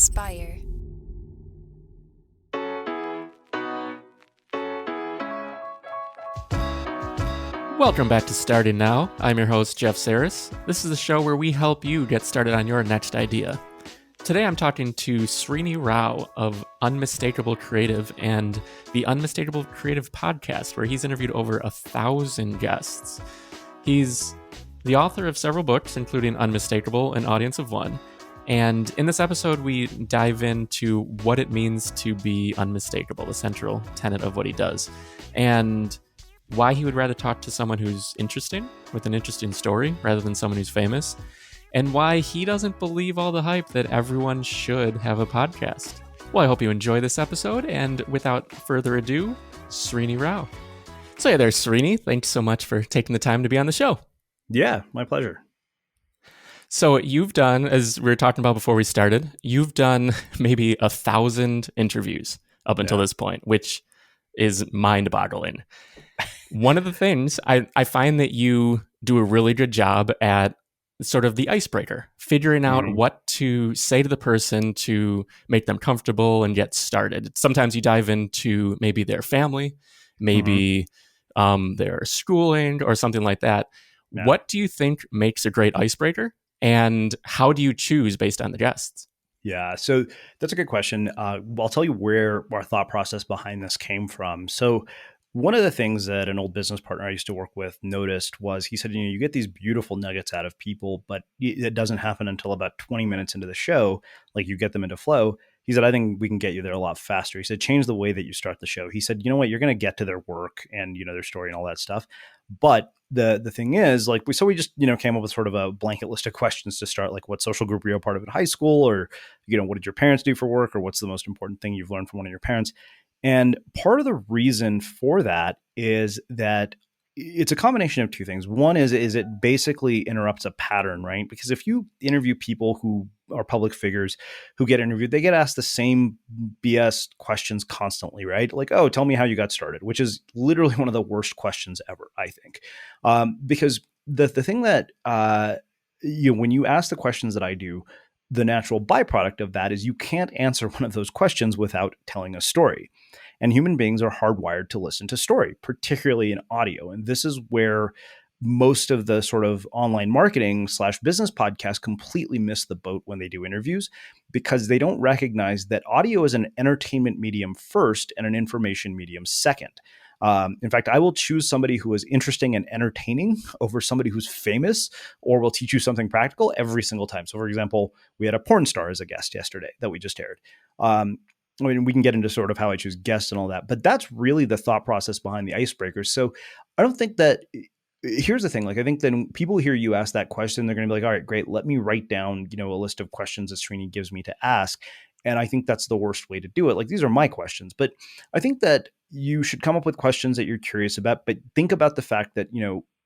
inspire. Welcome back to Starting Now. I'm your host, Jeff Sarris. This is the show where we help you get started on your next idea. Today I'm talking to Srini Rao of Unmistakable Creative and the Unmistakable Creative podcast, where he's interviewed over 1,000 guests. He's the author of several books, including Unmistakable, An Audience of One. And in this episode, we dive into what it means to be unmistakable, the central tenet of what he does, and why he would rather talk to someone who's interesting, with an interesting story, rather than someone who's famous, and why he doesn't believe all the hype that everyone should have a podcast. Well, I hope you enjoy this episode, and without further ado, Srini Rao. So hey there, Srini. Thanks so much for taking the time to be on the show. Yeah, my pleasure. So you've done, as we were talking about before we started, you've done maybe 1,000 interviews up until this point, which is mind-boggling. One of the things I find that you do a really good job at sort of the icebreaker, figuring out what to say to the person to make them comfortable and get started. Sometimes you dive into maybe their family, maybe their schooling or something like that. Yeah. What do you think makes a great icebreaker, and how do you choose based on the guests? Yeah, so that's a good question. I'll tell you where our thought process behind this came from. So one of the things that an old business partner I used to work with noticed was, he said, you get these beautiful nuggets out of people, but it doesn't happen until about 20 minutes into the show. Like, you get them into flow. He said, I think we can get you there a lot faster. He said, change the way that you start the show. He said, you know what, you're going to get to their work and, their story and all that stuff. But the thing is, like, we just, came up with sort of a blanket list of questions to start, like, what social group were you a part of in high school? Or, what did your parents do for work? Or what's the most important thing you've learned from one of your parents? And part of the reason for that is that it's a combination of two things. One is it basically interrupts a pattern, right? Because if you interview people who are public figures who get interviewed, they get asked the same BS questions constantly, right? Like, oh, tell me how you got started, which is literally one of the worst questions ever, I think. Because the thing that, when you ask the questions that I do, the natural byproduct of that is you can't answer one of those questions without telling a story. And human beings are hardwired to listen to story, particularly in audio. And this is where most of the sort of online marketing / business podcasts completely miss the boat when they do interviews, because they don't recognize that audio is an entertainment medium first and an information medium second. In fact, I will choose somebody who is interesting and entertaining over somebody who's famous or will teach you something practical every single time. So, for example, we had a porn star as a guest yesterday that we just aired. I mean, we can get into sort of how I choose guests and all that, but that's really the thought process behind the icebreakers. So I don't think that, here's the thing, like, I think that when people hear you ask that question, they're going to be like, all right, great, let me write down, a list of questions that Srini gives me to ask. And I think that's the worst way to do it. Like, these are my questions, but I think that you should come up with questions that you're curious about, but think about the fact that,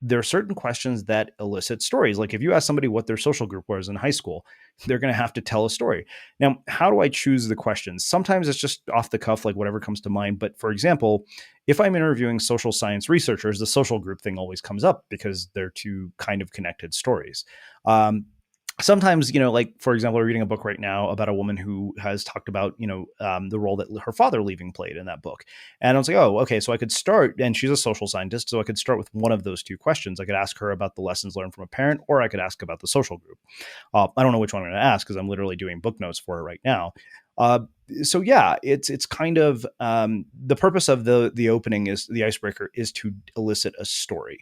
there are certain questions that elicit stories. Like, if you ask somebody what their social group was in high school, they're going to have to tell a story. Now, how do I choose the questions? Sometimes it's just off the cuff, like whatever comes to mind. But for example, if I'm interviewing social science researchers, the social group thing always comes up because they're two kind of connected stories. Sometimes, like, for example, we're reading a book right now about a woman who has talked about, the role that her father leaving played in that book. And I was like, oh, okay, so I could start, and she's a social scientist, so I could start with one of those two questions. I could ask her about the lessons learned from a parent, or I could ask about the social group. I don't know which one I'm going to ask because I'm literally doing book notes for her right now. So yeah, it's kind of the purpose of the opening is the icebreaker is to elicit a story.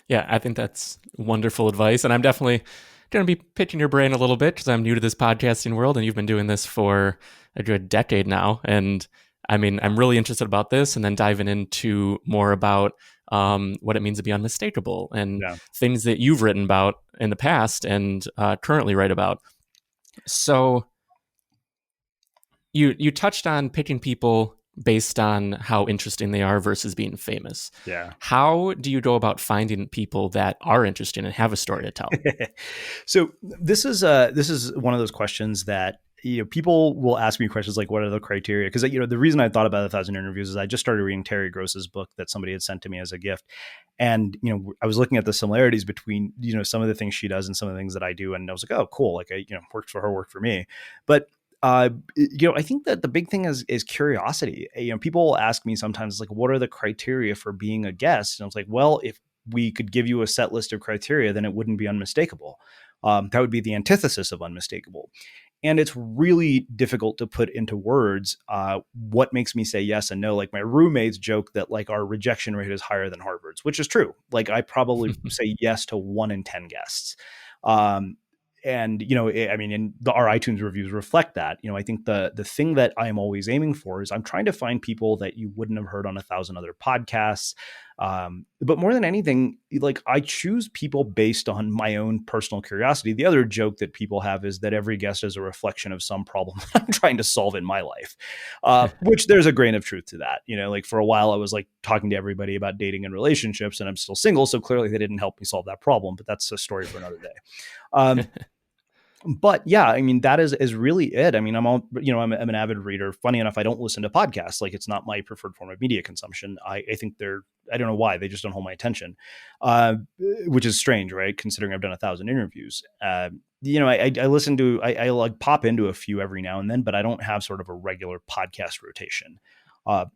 Yeah, I think that's wonderful advice. And I'm definitely going to be picking your brain a little bit because I'm new to this podcasting world, and you've been doing this for a good decade now. And I mean, I'm really interested about this, and then diving into more about what it means to be unmistakable and things that you've written about in the past and currently write about. So you touched on picking people based on how interesting they are versus being famous. Yeah. How do you go about finding people that are interesting and have a story to tell? So this is one of those questions that people will ask me questions like, what are the criteria? Because, the reason I thought about 1,000 interviews is I just started reading Terry Gross's book that somebody had sent to me as a gift. And, I was looking at the similarities between, some of the things she does and some of the things that I do. And I was like, oh, cool. Like, works for her, worked for me. But, I think that the big thing is curiosity. People ask me sometimes, like, what are the criteria for being a guest? And I was like, well, if we could give you a set list of criteria, then it wouldn't be unmistakable. That would be the antithesis of unmistakable. And it's really difficult to put into words what makes me say yes and no. Like, my roommates joke that, like, our rejection rate is higher than Harvard's, which is true. Like, I probably say yes to 1 in 10 guests. And, our iTunes reviews reflect that. I think the thing that I am always aiming for is I'm trying to find people that you wouldn't have heard on 1,000 other podcasts. But more than anything, like, I choose people based on my own personal curiosity. The other joke that people have is that every guest is a reflection of some problem that I'm trying to solve in my life, which there's a grain of truth to that. Like, for a while I was like talking to everybody about dating and relationships, and I'm still single. So clearly they didn't help me solve that problem, but that's a story for another day. But yeah, that is really it. I'm an avid reader. Funny enough, I don't listen to podcasts. Like, it's not my preferred form of media consumption. I think I don't know why, they just don't hold my attention, which is strange, right? Considering I've done 1,000 interviews. I listen to, I like pop into a few every now and then, but I don't have sort of a regular podcast rotation,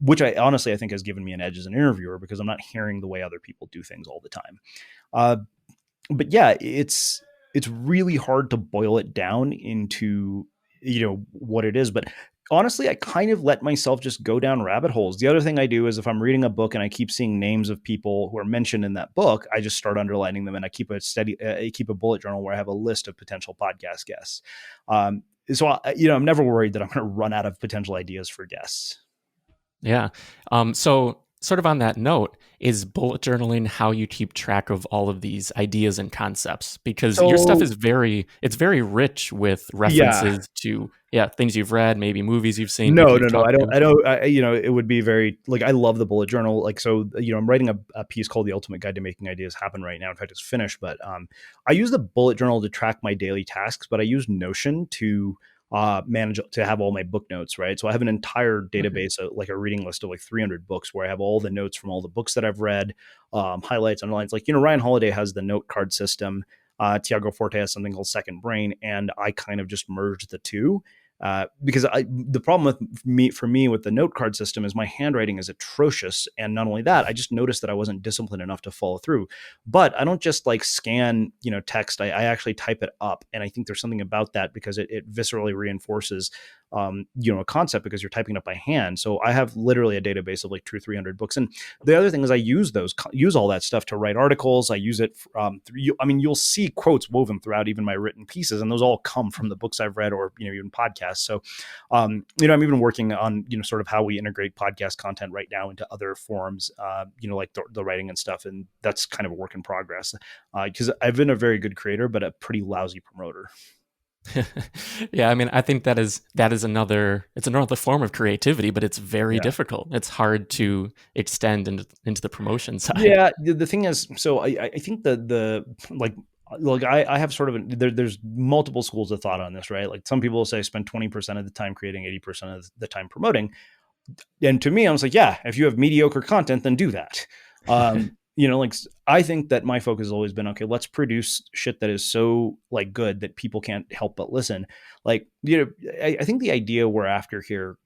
which I honestly, I think has given me an edge as an interviewer, because I'm not hearing the way other people do things all the time. But yeah, it's really hard to boil it down into, what it is. But honestly, I kind of let myself just go down rabbit holes. The other thing I do is, if I'm reading a book and I keep seeing names of people who are mentioned in that book, I just start underlining them, and I keep a bullet journal where I have a list of potential podcast guests. So I'm never worried that I'm going to run out of potential ideas for guests. Yeah. So sort of on that note, is bullet journaling how you keep track of all of these ideas and concepts? Because your stuff is very rich with references to things you've read, maybe movies you've seen. No. I don't. It would be very, like, I love the bullet journal. Like, so, I'm writing a piece called The Ultimate Guide to Making Ideas Happen right now. In fact, it's finished, but I use the bullet journal to track my daily tasks, but I use Notion to manage, to have all my book notes, right? So I have an entire database, like a reading list of like 300 books, where I have all the notes from all the books that I've read, highlights, underlines. Like, Ryan Holiday has the note card system. Tiago Forte has something called Second Brain, and I kind of just merged the two. Because the problem for me with the note card system is my handwriting is atrocious. And not only that, I just noticed that I wasn't disciplined enough to follow through. But I don't just like scan, text. I actually type it up. And I think there's something about that, because it viscerally reinforces, a concept, because you're typing it up by hand. So I have literally a database of like 200 or 300 books. And the other thing is, I use all that stuff to write articles. I use it. You'll see quotes woven throughout even my written pieces, and those all come from the books I've read, or, even podcasts. So, I'm even working on, sort of how we integrate podcast content right now into other forms, like the writing and stuff. And that's kind of a work in progress, because I've been a very good creator, but a pretty lousy promoter. Yeah, I think that is another form of creativity, but it's very difficult. It's hard to extend into the promotion side. Yeah, the thing is, so I think the like I have sort of there's multiple schools of thought on this, right? Like, some people will say spend 20% of the time creating, 80% of the time promoting. And to me, I was like, yeah, if you have mediocre content, then do that. Like, I think that my focus has always been, okay, let's produce shit that is so like good that people can't help but listen. Like, I think the idea we're after here,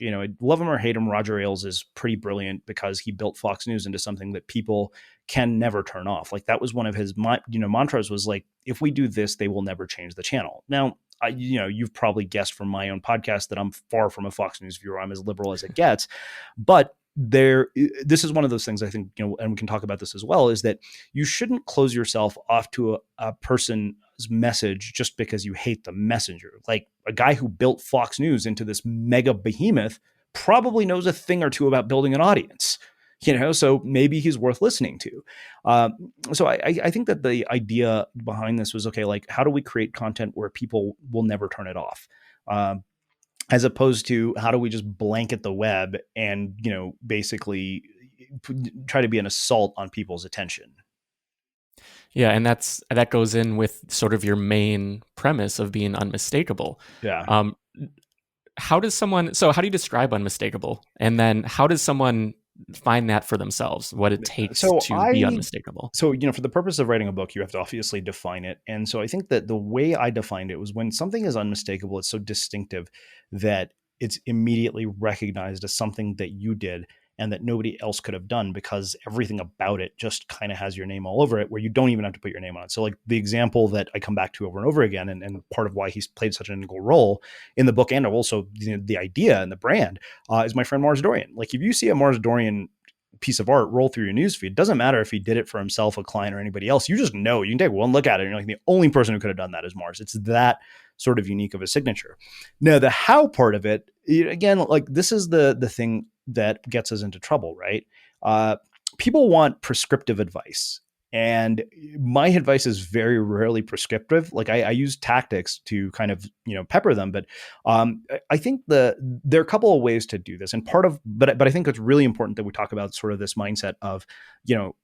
love him or hate him, Roger Ailes is pretty brilliant, because he built Fox News into something that people can never turn off. Like, that was one of his, mantras, was like, if we do this, they will never change the channel. Now, you've probably guessed from my own podcast that I'm far from a Fox News viewer. I'm as liberal as it gets, but this is one of those things, I think, and we can talk about this as well, is that you shouldn't close yourself off to a person's message just because you hate the messenger. Like, a guy who built Fox News into this mega behemoth probably knows a thing or two about building an audience, so maybe he's worth listening to. So I think that the idea behind this was, okay, like, how do we create content where people will never turn it off? As opposed to, how do we just blanket the web and, basically try to be an assault on people's attention? Yeah, and that goes in with sort of your main premise of being unmistakable. Yeah. how do you describe unmistakable? And then how does someone find that for themselves, what it takes So to be unmistakable? for the purpose of writing a book, you have to obviously define it. And so I think that the way I defined it was when something is unmistakable, it's so distinctive that it's immediately recognized as something that you did and that nobody else could have done because everything about it just kind of has your name all over it where you don't even have to put your name on it. So like the example that I come back to over and over again, and part of why he's played such an integral role in the book and also the idea and the brand is my friend Mars Dorian. Like if you see a Mars Dorian piece of art roll through your newsfeed, it doesn't matter if he did it for himself, a client, or anybody else. You just know. You can take one look at it and you're like, the only person who could have done that is Mars. It's that sort of unique of a signature. Now, the how part of it, again, like this is the thing that gets us into trouble, right? People want prescriptive advice. And my advice is very rarely prescriptive. Like I use tactics to kind of, pepper them. But I think there are a couple of ways to do this. And but I think it's really important that we talk about sort of this mindset of,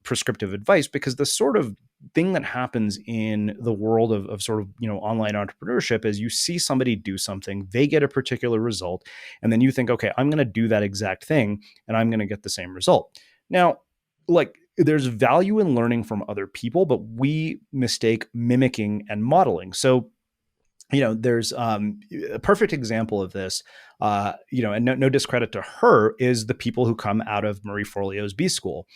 prescriptive advice, because the sort of thing that happens in the world of sort of, online entrepreneurship is you see somebody do something, they get a particular result, and then you think, okay, I'm going to do that exact thing and I'm going to get the same result. Now, like, there's value in learning from other people, but we mistake mimicking and modeling. So, there's a perfect example of this, and no discredit to her, is the people who come out of Marie Forleo's B School.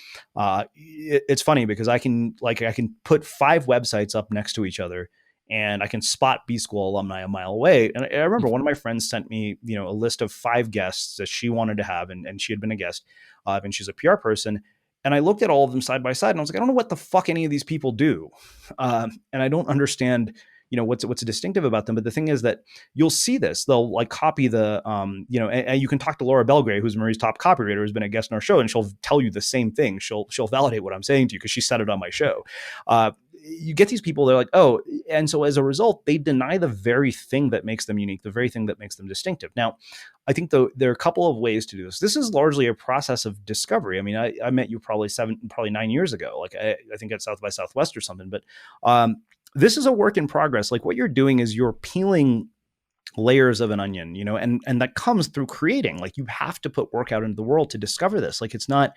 It's funny because I can put 5 websites up next to each other and I can spot B School alumni a mile away. And I remember one of my friends sent me, a list of 5 guests that she wanted to have, and she had been a guest, and she's a PR person. And I looked at all of them side by side and I was like, I don't know what the fuck any of these people do. And I don't understand, what's distinctive about them. But the thing is that you'll see this, they'll like copy the, and you can talk to Laura Belgray, who's Marie's top copywriter, who's been a guest on our show, and she'll tell you the same thing. She'll validate what I'm saying to you because she said it on my show. You get these people, they're like, oh, and so as a result, they deny the very thing that makes them unique, the very thing that makes them distinctive. Now, I think though there are a couple of ways to do this. This is largely a process of discovery. I mean, I met you probably 9 years ago, like I think at South by Southwest or something, but this is a work in progress. Like what you're doing is you're peeling layers of an onion, and that comes through creating. Like you have to put work out into the world to discover this. Like it's not,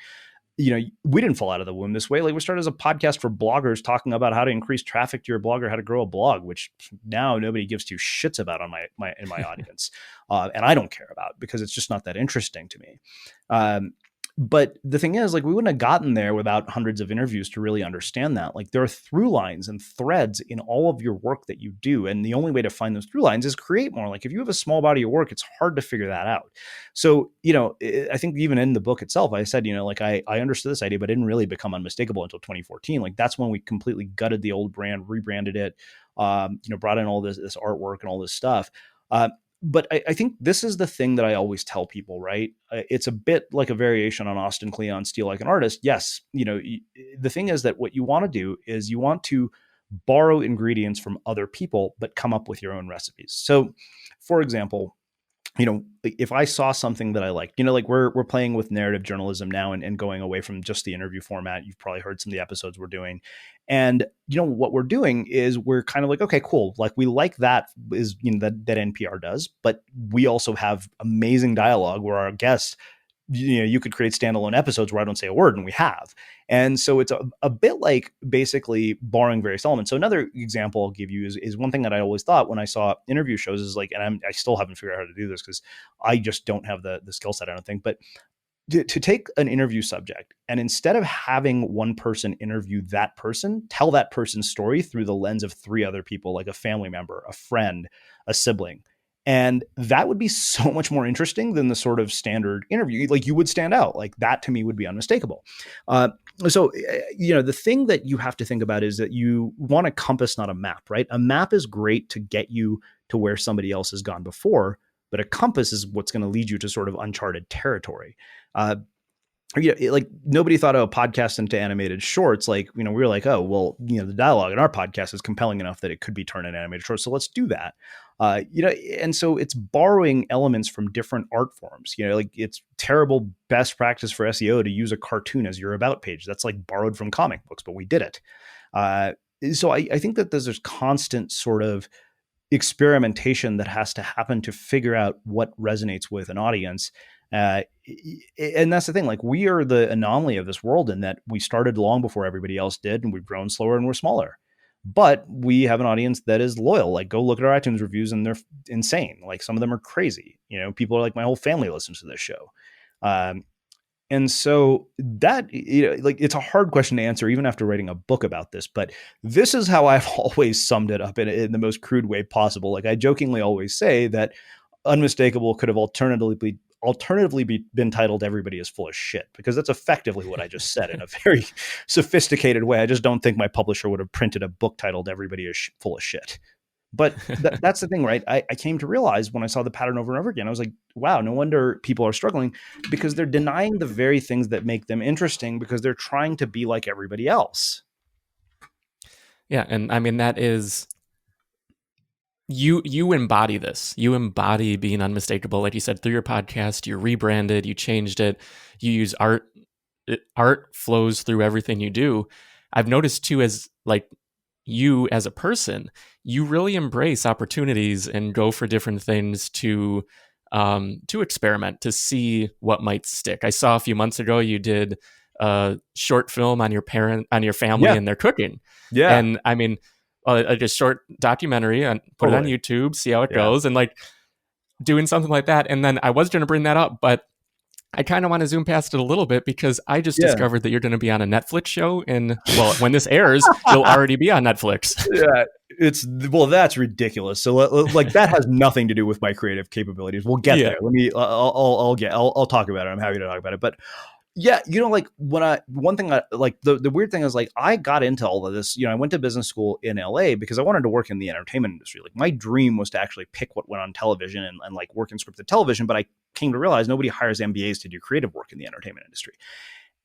we didn't fall out of the womb this way. Like we started as a podcast for bloggers talking about how to increase traffic to your blog or how to grow a blog, which now nobody gives 2 shits about on in my audience. And I don't care about because it's just not that interesting to me. But the thing is, like, we wouldn't have gotten there without hundreds of interviews to really understand that. Like, there are through lines and threads in all of your work that you do. And the only way to find those through lines is create more. Like, if you have a small body of work, it's hard to figure that out. So, I think even in the book itself, I said, like, I understood this idea, but it didn't really become unmistakable until 2014. Like, that's when we completely gutted the old brand, rebranded it, brought in all this artwork and all this stuff. But I think this is the thing that I always tell people, right? It's a bit like a variation on Austin Kleon, Steal Like an Artist. Yes, the thing is that what you want to do is you want to borrow ingredients from other people, but come up with your own recipes. So, for example, if I saw something that I liked, like we're playing with narrative journalism now and going away from just the interview format. You've probably heard some of the episodes we're doing. And, what we're doing is we're kind of like, okay, cool. Like we like that is, that NPR does, but we also have amazing dialogue where our guests, you could create standalone episodes where I don't say a word, and we have. And so it's a bit like basically borrowing various elements. So another example I'll give you is one thing that I always thought when I saw interview shows is like, and I still haven't figured out how to do this because I just don't have the skill set, I don't think, but to take an interview subject and instead of having one person interview that person, tell that person's story through the lens of 3 other people, like a family member, a friend, a sibling. And that would be so much more interesting than the sort of standard interview. Like you would stand out. Like that to me would be unmistakable. So the thing that you have to think about is that you want a compass, not a map, right? A map is great to get you to where somebody else has gone before, but a compass is what's going to lead you to sort of uncharted territory. Like nobody thought of a podcast into animated shorts. Like, we were like, oh, well, the dialogue in our podcast is compelling enough that it could be turned into animated shorts. So let's do that. And so it's borrowing elements from different art forms, like it's terrible best practice for SEO to use a cartoon as your about page. That's like borrowed from comic books, but we did it. So I think that there's this constant sort of experimentation that has to happen to figure out what resonates with an audience. And that's the thing, like we are the anomaly of this world in that we started long before everybody else did, and we've grown slower and we're smaller. But we have an audience that is loyal. Like go look at our iTunes reviews and they're insane. Like some of them are crazy. People are like, my whole family listens to this show. And so that, like, it's a hard question to answer even after writing a book about this, but this is how I've always summed it up in the most crude way possible. Like I jokingly always say that Unmistakable could have alternatively been titled Everybody is Full of Shit, because that's effectively what I just said in a very sophisticated way. I just don't think my publisher would have printed a book titled Everybody is Full of Shit. But that's the thing, right? I came to realize when I saw the pattern over and over again, I was like, wow, no wonder people are struggling, because they're denying the very things that make them interesting because they're trying to be like everybody else. Yeah. And I mean, that is, you embody this. You embody being unmistakable. Like you said, through your podcast, you rebranded, you changed it, you use art. Art flows through everything you do. I've noticed too, as like you as a person, you really embrace opportunities and go for different things to experiment, to see what might stick. I saw a few months ago you did a short film on your family and their cooking. Yeah. And I mean, a short documentary and put it on YouTube, see how it goes, and like doing something like that. And then I was going to bring that up, but I kind of want to zoom past it a little bit because I just discovered that you're going to be on a Netflix show, and well, when this airs, you'll already be on Netflix. Yeah, that's ridiculous. So like that has nothing to do with my creative capabilities. We'll get there. I'll talk about it. I'm happy to talk about it. But yeah, like one thing the weird thing is, like, I got into all of this, I went to business school in LA because I wanted to work in the entertainment industry. Like my dream was to actually pick what went on television and like work in scripted television. But I came to realize nobody hires MBAs to do creative work in the entertainment industry.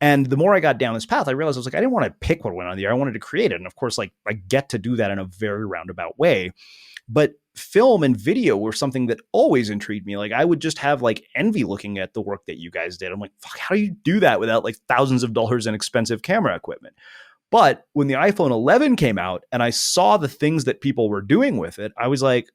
And the more I got down this path, I realized I was like, I didn't want to pick what went on the air. I wanted to create it. And of course, like I get to do that in a very roundabout way. But film and video were something that always intrigued me. Like I would just have like envy looking at the work that you guys did. I'm like, fuck, how do you do that without like thousands of dollars in expensive camera equipment? But when the iPhone 11 came out and I saw the things that people were doing with it, I was like,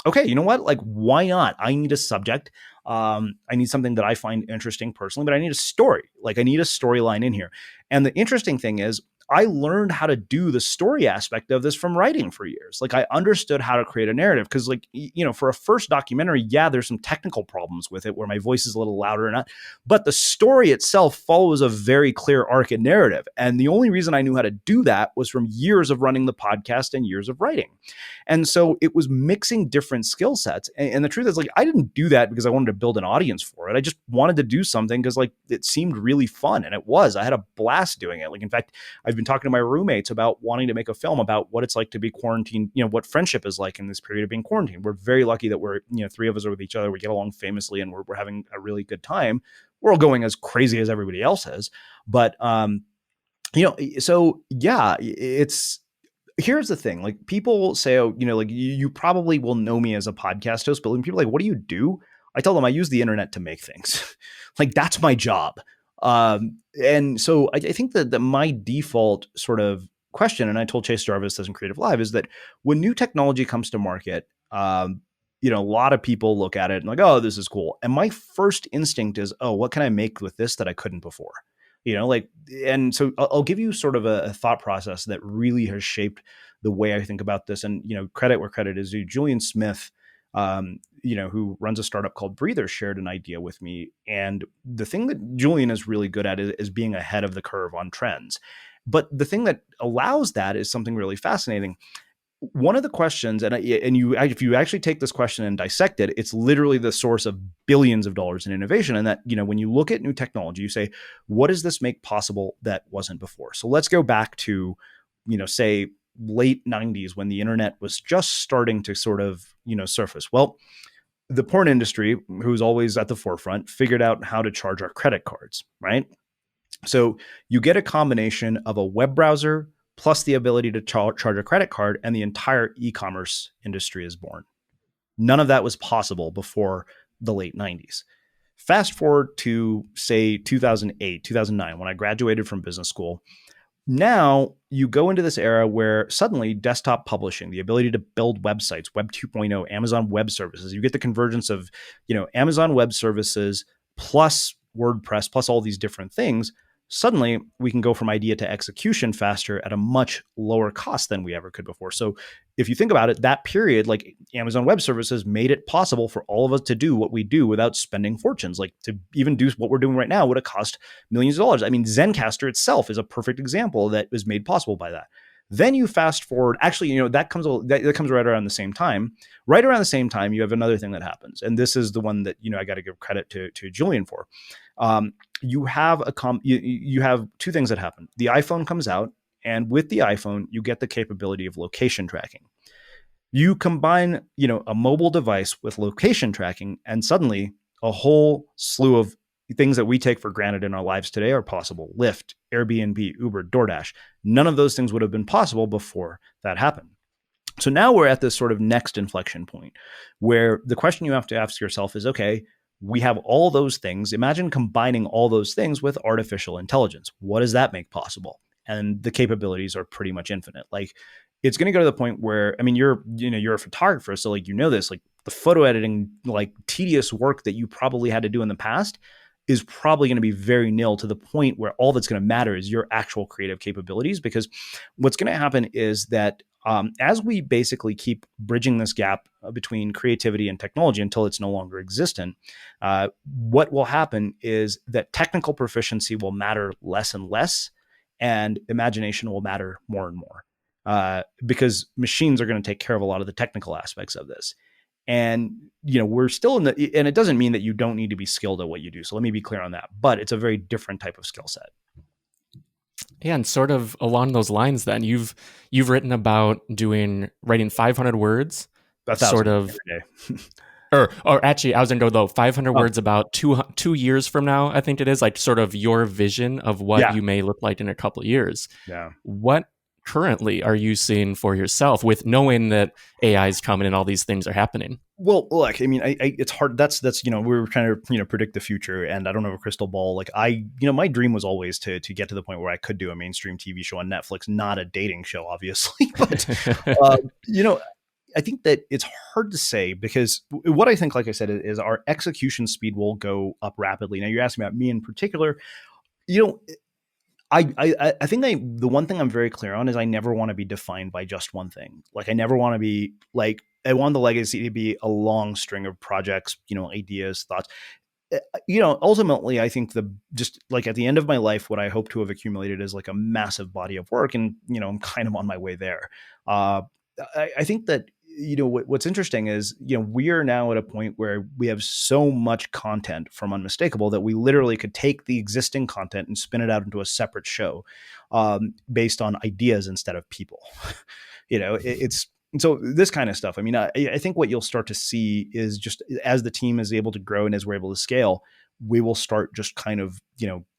okay, you know what? Like, why not? I need a subject. I need something that I find interesting personally, but I need a story. Like I need a storyline in here. And the interesting thing is, I learned how to do the story aspect of this from writing for years. Like I understood how to create a narrative because, like, for a first documentary, there's some technical problems with it where my voice is a little louder and not, but the story itself follows a very clear arc and narrative. And the only reason I knew how to do that was from years of running the podcast and years of writing. And so it was mixing different skill sets. And the truth is, like, I didn't do that because I wanted to build an audience for it. I just wanted to do something because, like, it seemed really fun. And it was. I had a blast doing it. Like, in fact, I've been talking to my roommates about wanting to make a film about what it's like to be quarantined, what friendship is like in this period of being quarantined. We're very lucky that we're, three of us are with each other. We get along famously and we're having a really good time. We're all going as crazy as everybody else is. But, so yeah, here's the thing. Like people say, oh, like you probably will know me as a podcast host, but when people are like, what do you do? I tell them I use the internet to make things. Like that's my job. And so I think that my default sort of question, and I told Chase Jarvis this in Creative Live, is that when new technology comes to market, a lot of people look at it and like, oh, this is cool. And my first instinct is, oh, what can I make with this that I couldn't before? And so I'll give you sort of a thought process that really has shaped the way I think about this. And, credit where credit is due. Julian Smith, who runs a startup called Breather, shared an idea with me. And the thing that Julian is really good at is being ahead of the curve on trends. But the thing that allows that is something really fascinating. One of the questions, if you actually take this question and dissect it, it's literally the source of billions of dollars in innovation. And that, when you look at new technology, you say, what does this make possible that wasn't before? So let's go back to, say late 90s when the internet was just starting to sort of, surface. Well, the porn industry, who's always at the forefront, figured out how to charge our credit cards, right? So you get a combination of a web browser plus the ability to charge a credit card, and the entire e-commerce industry is born. None of that was possible before the late 90s. Fast forward to, say, 2008, 2009, when I graduated from business school, Now you go into this era where suddenly desktop publishing, the ability to build websites, Web 2.0, Amazon Web Services, you get the convergence of, Amazon Web Services plus WordPress plus all these different things. Suddenly we can go from idea to execution faster at a much lower cost than we ever could before. So if you think about it, that period, like Amazon Web Services made it possible for all of us to do what we do without spending fortunes. Like to even do what we're doing right now would have cost millions of dollars. I mean, Zencaster itself is a perfect example that was made possible by that. Then you fast forward, actually, that comes right around the same time. Right around the same time, you have another thing that happens. And this is the one that, I got to give credit to Julian for. You have you have two things that happen. The iPhone comes out, and with the iPhone, you get the capability of location tracking. You combine, a mobile device with location tracking, and suddenly a whole slew of things that we take for granted in our lives today are possible. Lyft, Airbnb, Uber, DoorDash. None of those things would have been possible before that happened. So now we're at this sort of next inflection point where the question you have to ask yourself is, okay, we have all those things. Imagine combining all those things with artificial intelligence. What does that make possible? And the capabilities are pretty much infinite. Like it's going to go to the point where, I mean, you're a photographer. So like, this, like the photo editing, like tedious work that you probably had to do in the past is probably going to be very nil to the point where all that's going to matter is your actual creative capabilities. Because what's going to happen is that as we basically keep bridging this gap between creativity and technology until it's no longer existent, what will happen is that technical proficiency will matter less and less, and imagination will matter more and more, because machines are going to take care of a lot of the technical aspects of this. And, we're still and it doesn't mean that you don't need to be skilled at what you do. So let me be clear on that, but it's a very different type of skill set. Yeah, and sort of along those lines, then you've written about writing 500 words, sort of. or actually, I was going to go though 500 words about 2 years from now. I think it is like sort of your vision of what you may look like in a couple of years. Yeah. What currently are you seeing for yourself with knowing that AI is coming and all these things are happening? Well, look, I mean, it's hard. That's we were trying to predict the future, and I don't have a crystal ball. Like my dream was always to get to the point where I could do a mainstream TV show on Netflix, not a dating show, obviously. But I think that it's hard to say because what I think, like I said, is our execution speed will go up rapidly. Now, you're asking about me in particular. I think the one thing I'm very clear on is I never want to be defined by just one thing. Like I never want to be like, I want the legacy to be a long string of projects, ideas, thoughts. Ultimately, I think just like at the end of my life, what I hope to have accumulated is like a massive body of work, and I'm kind of on my way there. I think that what's interesting is we are now at a point where we have so much content from Unmistakable that we literally could take the existing content and spin it out into a separate show, based on ideas instead of people. It's. So this kind of stuff, I mean, I think what you'll start to see is just as the team is able to grow and as we're able to scale, we will start just kind of,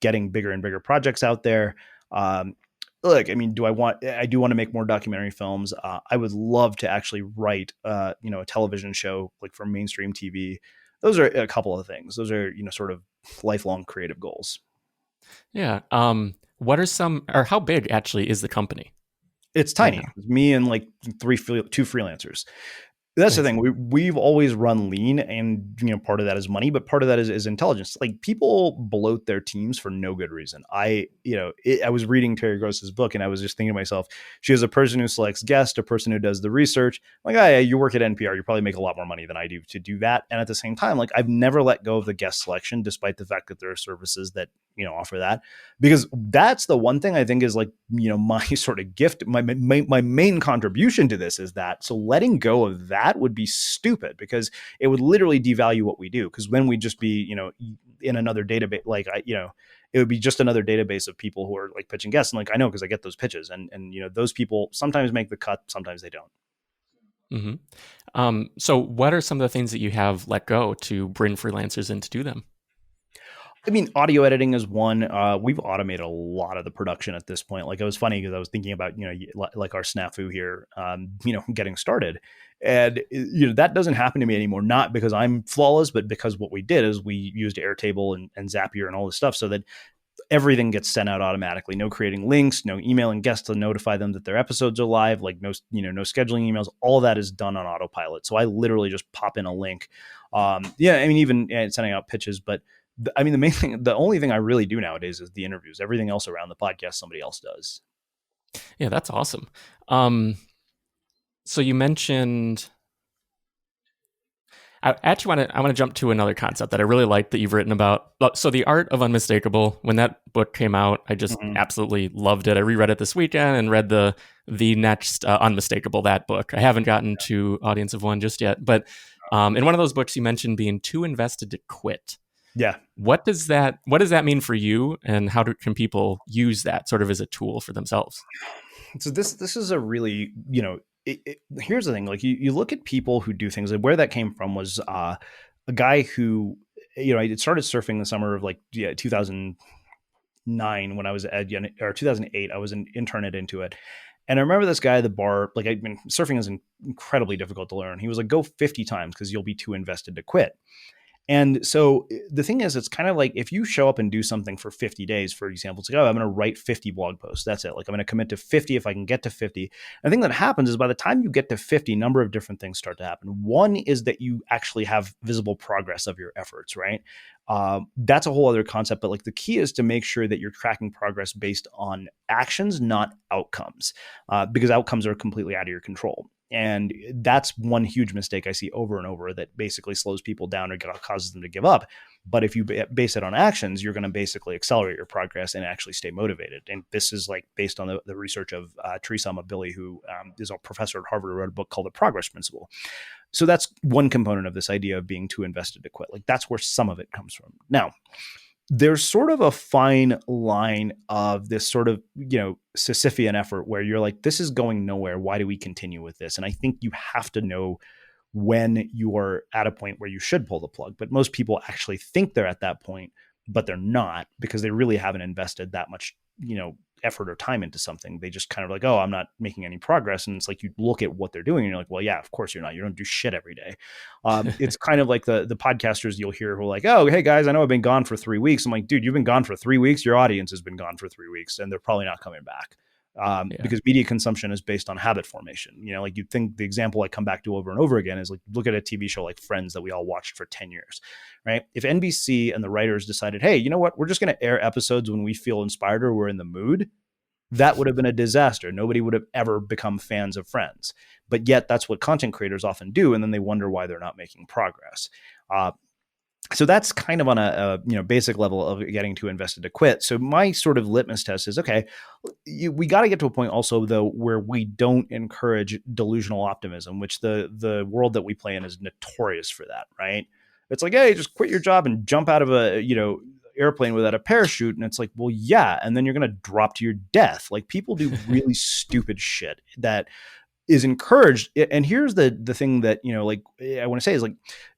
getting bigger and bigger projects out there. Look, I mean, I do want to make more documentary films. I would love to actually write, a television show like for mainstream TV. Those are a couple of things. Those are, sort of lifelong creative goals. Yeah. What are or how big actually is the company? It's tiny. Yeah. It's me and like two freelancers. That's the thing. We've always run lean, and part of that is money, but part of that is intelligence. Like people bloat their teams for no good reason. I was reading Terry Gross's book, and I was just thinking to myself, she has a person who selects guests, a person who does the research. I'm like, oh, yeah, you work at NPR, you probably make a lot more money than I do to do that. And at the same time, like I've never let go of the guest selection, despite the fact that there are services that offer that, because that's the one thing I think is like my sort of gift. My main contribution to this is that. So letting go of that would be stupid because it would literally devalue what we do. Because when we just be, in another database, like it would be just another database of people who are like pitching guests. And like, I know, because I get those pitches and those people sometimes make the cut, sometimes they don't. Mm-hmm. So what are some of the things that you have let go to bring freelancers in to do them? I mean, audio editing is one. We've automated a lot of the production at this point. Like it was funny because I was thinking about, like our snafu here, getting started. And, that doesn't happen to me anymore, not because I'm flawless, but because what we did is we used Airtable and Zapier and all this stuff so that everything gets sent out automatically. No creating links, no emailing guests to notify them that their episodes are live, like no, no scheduling emails. All that is done on autopilot. So I literally just pop in a link. Even sending out pitches, but the only thing I really do nowadays is the interviews. Everything else around the podcast, somebody else does. Yeah, that's awesome. So you mentioned, I want to jump to another concept that I really like that you've written about. So The Art of Unmistakable, when that book came out, I just absolutely loved it. I reread it this weekend and read the next Unmistakable, that book. I haven't gotten to Audience of One just yet, but in one of those books you mentioned being too invested to quit. Yeah. What does that mean for you, and how can people use that sort of as a tool for themselves? So this is a really, here's the thing, like you look at people who do things, and where that came from was a guy who, I started surfing the summer of 2009 when I was or 2008, I was an intern at Intuit. And I remember this guy at the bar, like surfing is incredibly difficult to learn. He was like, go 50 times because you'll be too invested to quit. And so the thing is, it's kind of like if you show up and do something for 50 days, for example, it's like, I'm going to write 50 blog posts. That's it. Like I'm going to commit to 50 if I can get to 50. And the thing that happens is by the time you get to 50, a number of different things start to happen. One is that you actually have visible progress of your efforts, right? That's a whole other concept. But like the key is to make sure that you're tracking progress based on actions, not outcomes, because outcomes are completely out of your control. And that's one huge mistake I see over and over that basically slows people down or causes them to give up. But if you base it on actions, you're going to basically accelerate your progress and actually stay motivated. And this is like based on the research of Teresa Amabile, who is a professor at Harvard, who wrote a book called The Progress Principle. So that's one component of this idea of being too invested to quit. Like that's where some of it comes from. Now, there's sort of a fine line of this sort of, Sisyphean effort where you're like, this is going nowhere. Why do we continue with this? And I think you have to know when you are at a point where you should pull the plug. But most people actually think they're at that point, but they're not, because they really haven't invested that much, effort or time into something. They just kind of like, oh, I'm not making any progress. And it's like, you look at what they're doing and you're like, well, yeah, of course you're not. You don't do shit every day. It's kind of like the podcasters you'll hear who are like, oh, hey guys, I know I've been gone for 3 weeks. I'm like, dude, you've been gone for 3 weeks. Your audience has been gone for 3 weeks and they're probably not coming back. Because media consumption is based on habit formation. Like you think the example I come back to over and over again is like, look at a TV show like Friends that we all watched for 10 years, right? If NBC and the writers decided, hey, you know what, we're just going to air episodes when we feel inspired or we're in the mood, that would have been a disaster. Nobody would have ever become fans of Friends. But yet that's what content creators often do. And then they wonder why they're not making progress. So that's kind of on a basic level of getting too invested to quit. So my sort of litmus test is, okay, we got to get to a point also though where we don't encourage delusional optimism, which the world that we play in is notorious for that, right? It's like, hey, just quit your job and jump out of a airplane without a parachute. And it's like, well, yeah, and then you're going to drop to your death. Like people do really stupid shit that is encouraged. And here's the thing that, I want to say is like,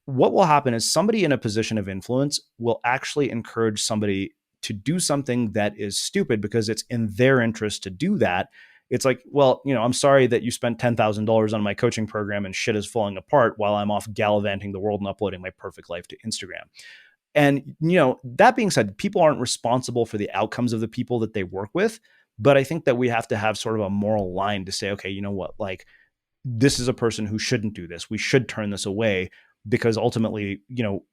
what will happen is somebody in a position of influence will actually encourage somebody to do something that is stupid because it's in their interest to do that. It's like, well, I'm sorry that you spent $10,000 on my coaching program and shit is falling apart while I'm off gallivanting the world and uploading my perfect life to Instagram. And, that being said, people aren't responsible for the outcomes of the people that they work with. But I think that we have to have sort of a moral line to say, okay, you know what, like this is a person who shouldn't do this. We should turn this away because ultimately,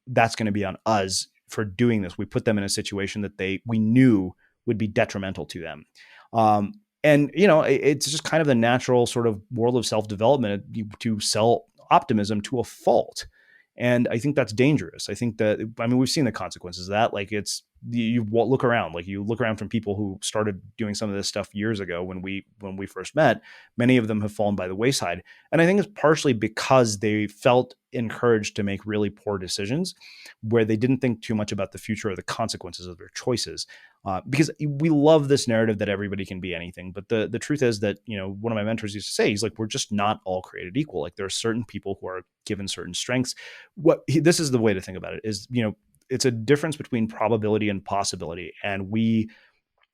that's going to be on us for doing this. We put them in a situation that we knew would be detrimental to them. And, it's just kind of the natural sort of world of self-development to sell optimism to a fault. And I think that's dangerous. I think that, we've seen the consequences of that. Like you look around, from people who started doing some of this stuff years ago when we first met, many of them have fallen by the wayside. And I think it's partially because they felt encouraged to make really poor decisions where they didn't think too much about the future or the consequences of their choices. Because we love this narrative that everybody can be anything. But the truth is that, one of my mentors used to say, he's like, we're just not all created equal. Like there are certain people who are given certain strengths. This is the way to think about it is, it's a difference between probability and possibility. And we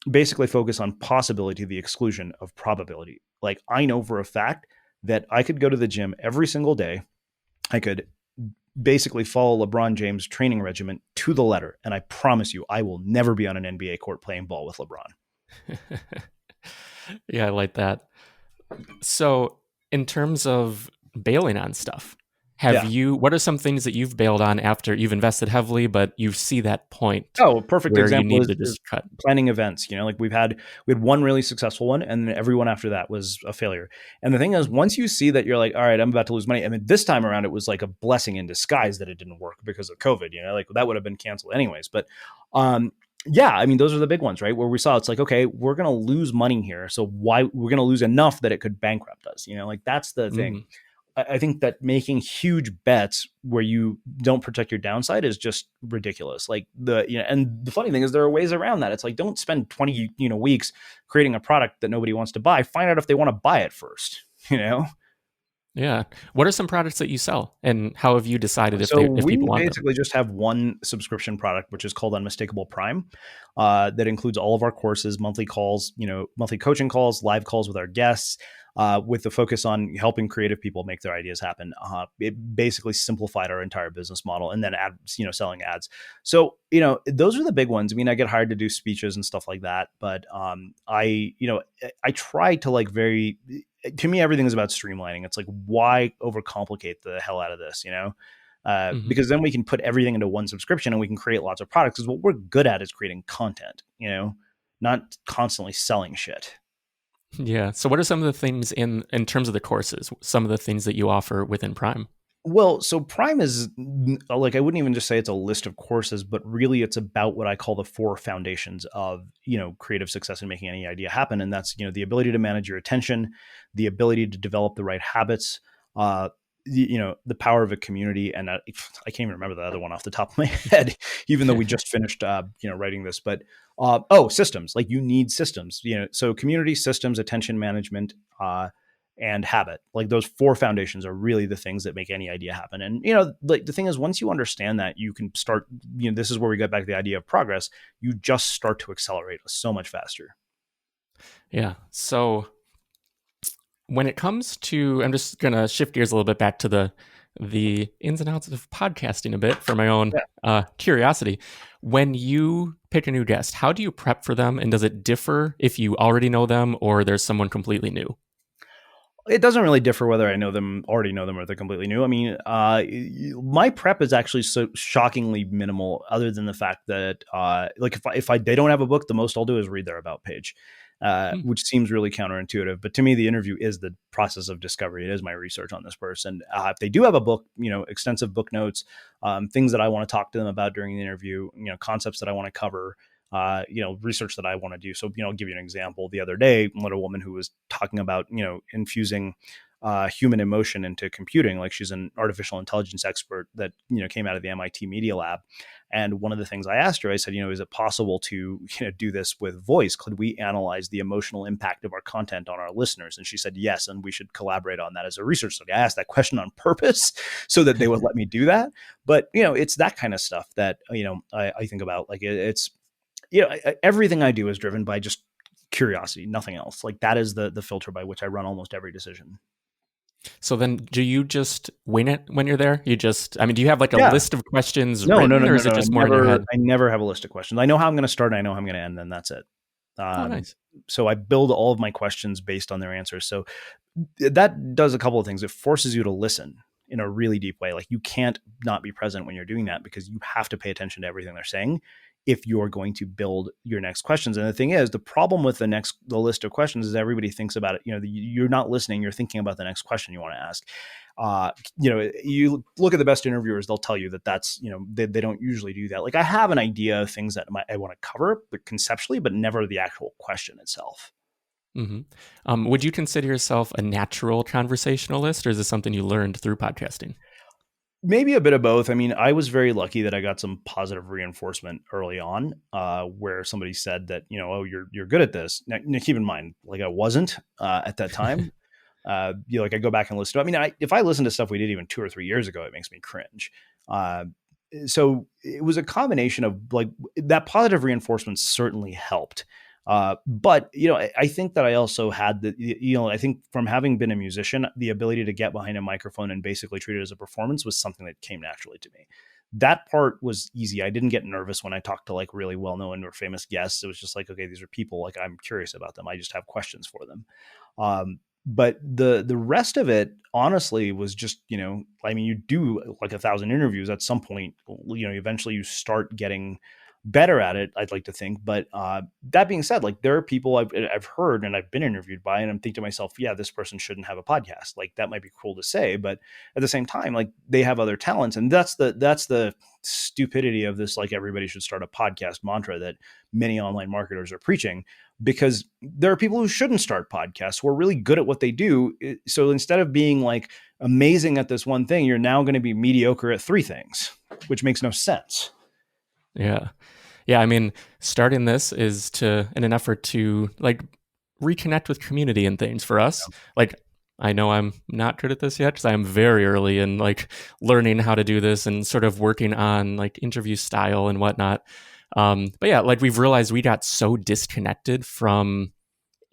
basically focus on possibility to the exclusion of probability. Like I know for a fact that I could go to the gym every single day. I could basically follow LeBron James' training regimen to the letter. And I promise you, I will never be on an NBA court playing ball with LeBron. Yeah, I like that. So, in terms of bailing on stuff, Yeah. what are some things that you've bailed on after you've invested heavily, but you see that point Oh, a perfect where you example need is, to is just cut? planning events. Like we had one really successful one, and then everyone after that was a failure. And the thing is, once you see that, you're like, all right, I'm about to lose money. I mean, this time around, it was like a blessing in disguise that it didn't work because of COVID. Like that would have been canceled anyways. But yeah, I mean, those are the big ones, right? Where we saw it's like, okay, we're going to lose money here. So why we're going to lose enough that it could bankrupt us? Like that's the thing. Mm, I think that making huge bets where you don't protect your downside is just ridiculous. Like and the funny thing is there are ways around that. It's like, don't spend 20, weeks creating a product that nobody wants to buy. Find out if they want to buy it first, yeah. What are some products that you sell, and how have you decided So if people we want them? basically just have one subscription product, which is called Unmistakable Prime, that includes all of our courses, monthly calls, monthly coaching calls, live calls with our guests, with the focus on helping creative people make their ideas happen. It basically simplified our entire business model, and then selling ads. So those are the big ones. I mean, I get hired to do speeches and stuff like that, but I try to to me, everything is about streamlining. It's like, why overcomplicate the hell out of this, Hmm. because then we can put everything into one subscription and we can create lots of products. Because what we're good at is creating content, not constantly selling shit. Yeah. So, what are some of the things in terms of the courses? Some of the things that you offer within Prime? Well, so Prime is like, I wouldn't even just say it's a list of courses, but really it's about what I call the four foundations of, creative success and making any idea happen. And that's, the ability to manage your attention, the ability to develop the right habits, the power of a community. And I can't even remember the other one off the top of my head, even though we just finished, writing this, but, systems. Like, you need systems, so community, systems, attention management, and habit. Like, those four foundations are really the things that make any idea happen. And like, the thing is, once you understand that, you can start, this is where we get back to the idea of progress. You just start to accelerate so much faster. Yeah. So, when it comes to, I'm just gonna shift gears a little bit back to the ins and outs of podcasting a bit for my own curiosity. When you pick a new guest, how do you prep for them, and does it differ if you already know them or there's someone completely new? It doesn't really differ whether I already know them, or they're completely new. I mean, my prep is actually so shockingly minimal, other than the fact that, like, if they don't have a book, the most I'll do is read their about page, Hmm. which seems really counterintuitive. But to me, the interview is the process of discovery. It is my research on this person. If they do have a book, extensive book notes, things that I want to talk to them about during the interview, concepts that I want to cover, research that I want to do. So, I'll give you an example. The other day, I met a woman who was talking about, infusing human emotion into computing. Like, she's an artificial intelligence expert that, came out of the MIT Media Lab. And one of the things I asked her, I said, is it possible to, do this with voice? Could we analyze the emotional impact of our content on our listeners? And she said, yes. And we should collaborate on that as a research study. I asked that question on purpose so that they would let me do that. But, it's that kind of stuff that, I think about. Like, it's, everything I do is driven by just curiosity, nothing else. Like, that is the filter by which I run almost every decision. So then, do you just wing it when you're there? I mean, do you have like a Yeah. list of questions No, no, written, no, or no, is it no. just more in your head? I never have a list of questions. I know how I'm going to start and I know how I'm going to end, and that's it. Oh, Um, nice. so I build all of my questions based on their answers. So that does a couple of things. It forces you to listen in a really deep way. Like, you can't not be present when you're doing that, because you have to pay attention to everything they're saying if you're going to build your next questions. And the thing is, the problem with the list of questions is everybody thinks about it. You're not listening. You're thinking about the next question you want to ask. You look at the best interviewers, they'll tell you that's, they don't usually do that. Like, I have an idea of things that I want to cover, but conceptually, but never the actual question itself. Hmm. Would you consider yourself a natural conversationalist, or is this something you learned through podcasting? Maybe a bit of both. I mean, I was very lucky that I got some positive reinforcement early on, where somebody said that, oh, you're good at this. Now, keep in mind, like, I wasn't at that time. Like, I go back and listen to, I mean, if I listen to stuff we did even 2 or 3 years ago, it makes me cringe. Uh, so it was a combination of, like, that positive reinforcement certainly helped. But I think that I also had I think from having been a musician, the ability to get behind a microphone and basically treat it as a performance was something that came naturally to me. That part was easy. I didn't get nervous when I talked to like really well-known or famous guests. It was just like, okay, these are people, like I'm curious about them. I just have questions for them. But the rest of it, honestly, was just, I mean, you do like 1,000 interviews at some point, eventually you start getting better at it, I'd like to think. But that being said, like there are people I've heard and I've been interviewed by, and I'm thinking to myself, yeah, this person shouldn't have a podcast. Like that might be cool to say, but at the same time, like they have other talents, and that's the stupidity of this. Like everybody should start a podcast mantra that many online marketers are preaching, because there are people who shouldn't start podcasts who are really good at what they do. So instead of being like amazing at this one thing, you're now going to be mediocre at three things, which makes no sense. Yeah. Yeah, I mean, starting this is in an effort to like reconnect with community and things for us. Yeah. Like, I know I'm not good at this yet because I'm very early in like learning how to do this and sort of working on like interview style and whatnot. But yeah, like we've realized we got so disconnected from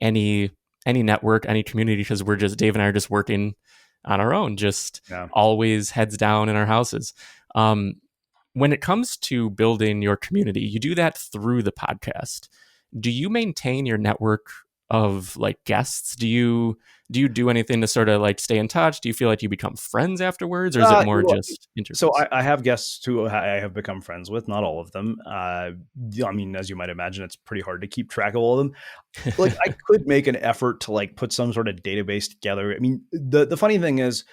any network, any community, because Dave and I are just working on our own, just always heads down in our houses. When it comes to building your community, you do that through the podcast. Do you maintain your network of like guests? Do you do anything to sort of like stay in touch? Do you feel like you become friends afterwards, or is it more just interviews? So I have guests who I have become friends with, not all of them. I mean, as you might imagine, it's pretty hard to keep track of all of them. Like I could make an effort to like put some sort of database together. I mean, the funny thing is,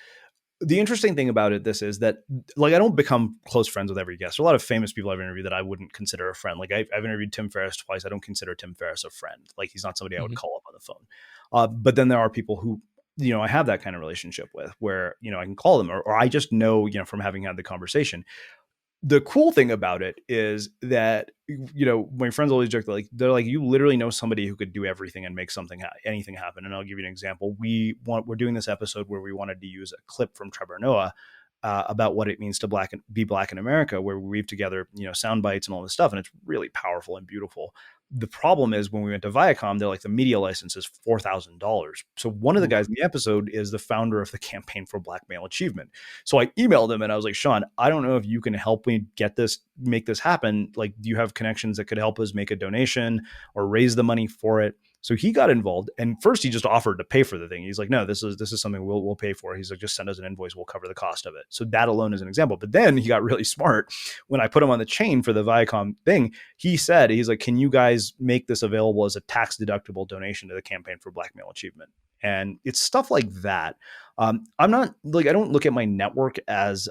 the interesting thing about this is that like I don't become close friends with every guest. There are a lot of famous people I've interviewed that I wouldn't consider a friend. Like I've interviewed Tim Ferriss twice. I don't consider Tim Ferriss a friend. Like he's not somebody I would call up on the phone. But then there are people who, I have that kind of relationship with, where, I can call them or I just know, from having had the conversation. The cool thing about it is that, my friends always joke, they're like, you literally know somebody who could do everything and make anything happen. And I'll give you an example. We're doing this episode where we wanted to use a clip from Trevor Noah about what it means to be black in America, where we weave together, sound bites and all this stuff. And it's really powerful and beautiful. The problem is when we went to Viacom, they're like, the media license is $4,000. So one of the guys in the episode is the founder of the Campaign for Black Male Achievement. So I emailed him and I was like, Sean, I don't know if you can help me make this happen. Like, do you have connections that could help us make a donation or raise the money for it? So he got involved, and first he just offered to pay for the thing. He's like, no, this is something we'll pay for. He's like, just send us an invoice. We'll cover the cost of it. So that alone is an example. But then he got really smart. When I put him on the chain for the Viacom thing, he's like, can you guys make this available as a tax deductible donation to the Campaign for Black Male Achievement? And it's stuff like that. I'm not like, I don't look at my network as,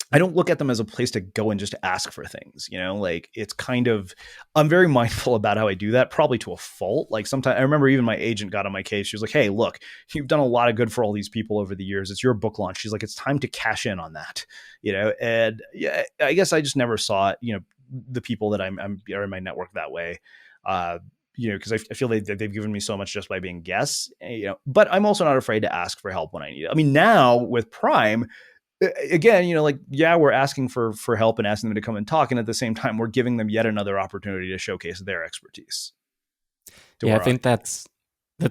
I don't look at them as a place to go and just ask for things, like it's kind of, I'm very mindful about how I do that, probably to a fault. Like sometimes I remember even my agent got on my case. She was like, hey, look, you've done a lot of good for all these people over the years. It's your book launch. She's like, it's time to cash in on that, and yeah, I guess I just never saw it, the people that are in my network that way. Because I feel they've given me so much just by being guests, but I'm also not afraid to ask for help when I need it. I mean, now with Prime, again, we're asking for help and asking them to come and talk. And at the same time, we're giving them yet another opportunity to showcase their expertise. Yeah, I think that's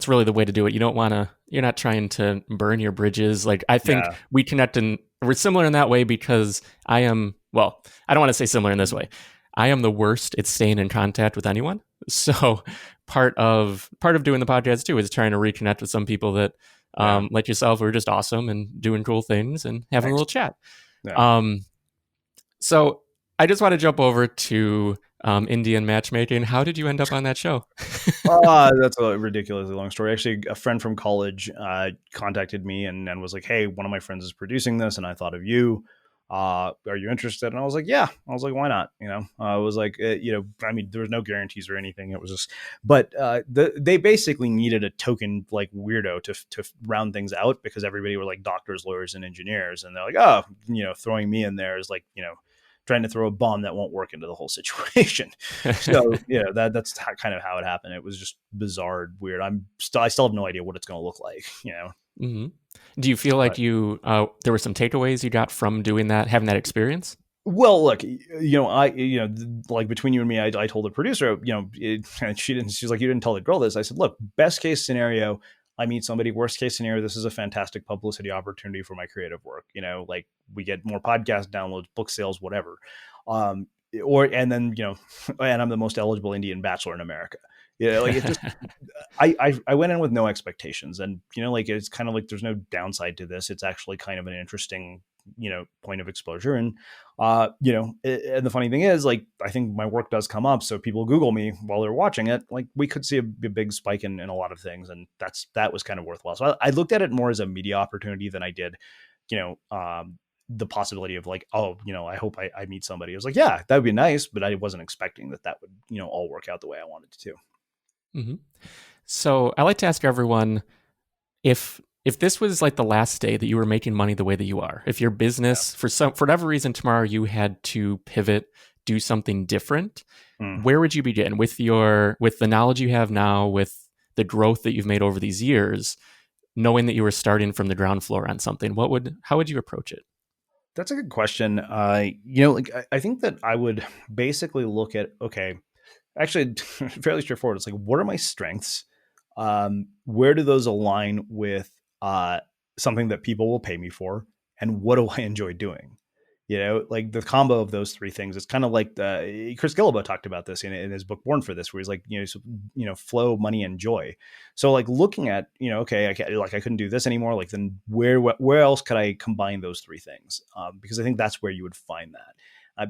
really the way to do it. You're not trying to burn your bridges. Like I think we connect and we're similar in that way because I don't want to say similar in this way. I am the worst at staying in contact with anyone. So part of doing the podcast too is trying to reconnect with some people that like yourself, who are just awesome and doing cool things and having a little chat. Yeah. So I just want to jump over to Indian matchmaking. How did you end up on that show? That's a ridiculously long story. Actually, a friend from college contacted me and was like, hey, one of my friends is producing this and I thought of you. Are you interested? And I was like, yeah. I was like, why not? I was like, I mean, there was no guarantees or anything. It was just, but they basically needed a token like weirdo to round things out because everybody were like doctors, lawyers, and engineers. And they're like, oh, throwing me in there is like, trying to throw a bomb that won't work into the whole situation. So, that's kind of how it happened. It was just bizarre, weird. I still have no idea what it's going to look like, Mm-hmm. Do you feel like there were some takeaways you got from doing that, having that experience? Well, look, like between you and me, I told the producer, and she's like, you didn't tell the girl this. I said, look, best case scenario, I meet somebody. Worst case scenario, this is a fantastic publicity opportunity for my creative work. Like we get more podcast downloads, book sales, whatever. And then, and I'm the most eligible Indian bachelor in America. Like it just, I went in with no expectations, and, like, it's kind of like, there's no downside to this. It's actually kind of an interesting, point of exposure. And, and the funny thing is, like, I think my work does come up. So people Google me while they're watching it, like we could see a big spike in a lot of things. And that was kind of worthwhile. So I looked at it more as a media opportunity than I did, the possibility of like, oh, I hope I meet somebody. I was like, yeah, that would be nice, but I wasn't expecting that would, all work out the way I wanted it to. Mm-hmm. So I like to ask everyone, if this was like the last day that you were making money the way that you are, if your business for whatever reason tomorrow you had to pivot, do something different, where would you begin with the knowledge you have now, with the growth that you've made over these years, knowing that you were starting from the ground floor on something? How would you approach it? That's a good question. I think that I would basically look at, okay, actually fairly straightforward. It's like, what are my strengths? Where do those align with something that people will pay me for? And what do I enjoy doing? Like the combo of those three things. It's kind of like Chris Gillibo talked about this in his book Born for This, where he's like, flow, money, and joy. So like looking at, okay, I couldn't do this anymore. Like then where else could I combine those three things? Because I think that's where you would find that.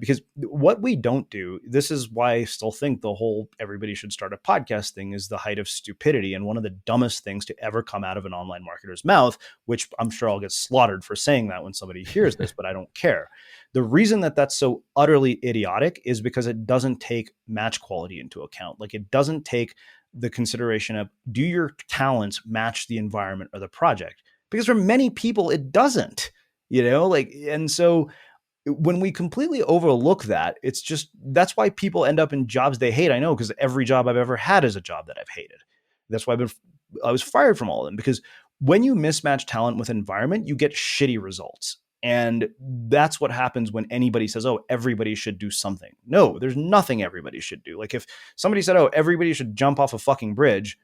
Because what we don't do, this is why I still think the whole everybody should start a podcast thing is the height of stupidity and one of the dumbest things to ever come out of an online marketer's mouth, which I'm sure I'll get slaughtered for saying that when somebody hears this, but I don't care. The reason that that's so utterly idiotic is because it doesn't take match quality into account. Like it doesn't take the consideration of, do your talents match the environment or the project? Because for many people, it doesn't, and so when we completely overlook that, that's why people end up in jobs they hate. I know, because every job I've ever had is a job that I've hated. That's why I was fired from all of them, because when you mismatch talent with environment, you get shitty results. And that's what happens when anybody says, oh, everybody should do something. No, there's nothing everybody should do. Like if somebody said, oh, everybody should jump off a fucking bridge,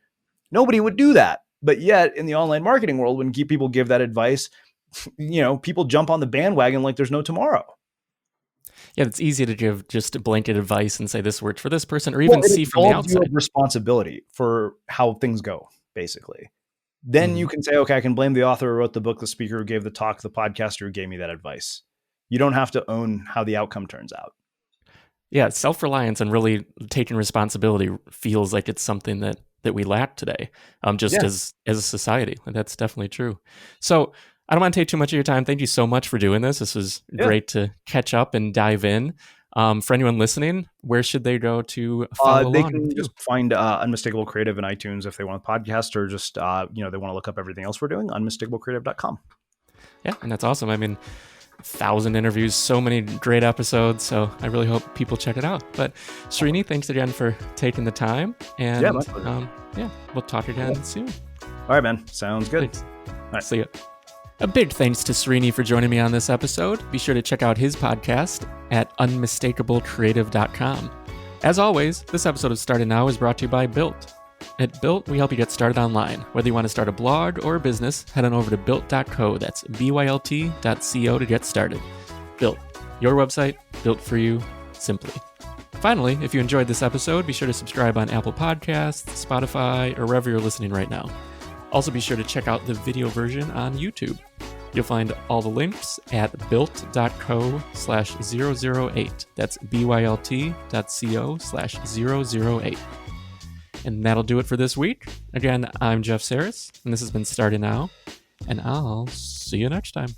nobody would do that. But yet in the online marketing world, when people give that advice, people jump on the bandwagon like there's no tomorrow. Yeah, it's easy to give just a blanket advice and say this worked for this person, or even see from the outside. You have responsibility for how things go, basically. Then you can say, okay, I can blame the author who wrote the book, the speaker who gave the talk, the podcaster who gave me that advice. You don't have to own how the outcome turns out. Yeah, self-reliance and really taking responsibility feels like it's something that we lack today, as a society. And that's definitely true. So I don't want to take too much of your time. Thank you so much for doing this. This was great to catch up and dive in. For anyone listening, where should they go to follow along? They can just find Unmistakable Creative in iTunes if they want a podcast, or just, they want to look up everything else we're doing, unmistakablecreative.com. Yeah, and that's awesome. I mean, 1,000 interviews, so many great episodes. So I really hope people check it out. But Srini, thanks again for taking the time. And we'll talk again soon. All right, man. Sounds good. Thanks. All right. See ya. A big thanks to Srini for joining me on this episode. Be sure to check out his podcast at unmistakablecreative.com. As always, this episode of Started Now is brought to you by BYLT. At BYLT, we help you get started online. Whether you want to start a blog or a business, head on over to BYLT.co. That's BYLT.co to get started. BYLT, your website, built for you, simply. Finally, if you enjoyed this episode, be sure to subscribe on Apple Podcasts, Spotify, or wherever you're listening right now. Also, be sure to check out the video version on YouTube. You'll find all the links at bylt.co/008. That's bylt.co/008. And that'll do it for this week. Again, I'm Jeff Sarris, and this has been Starting Now, and I'll see you next time.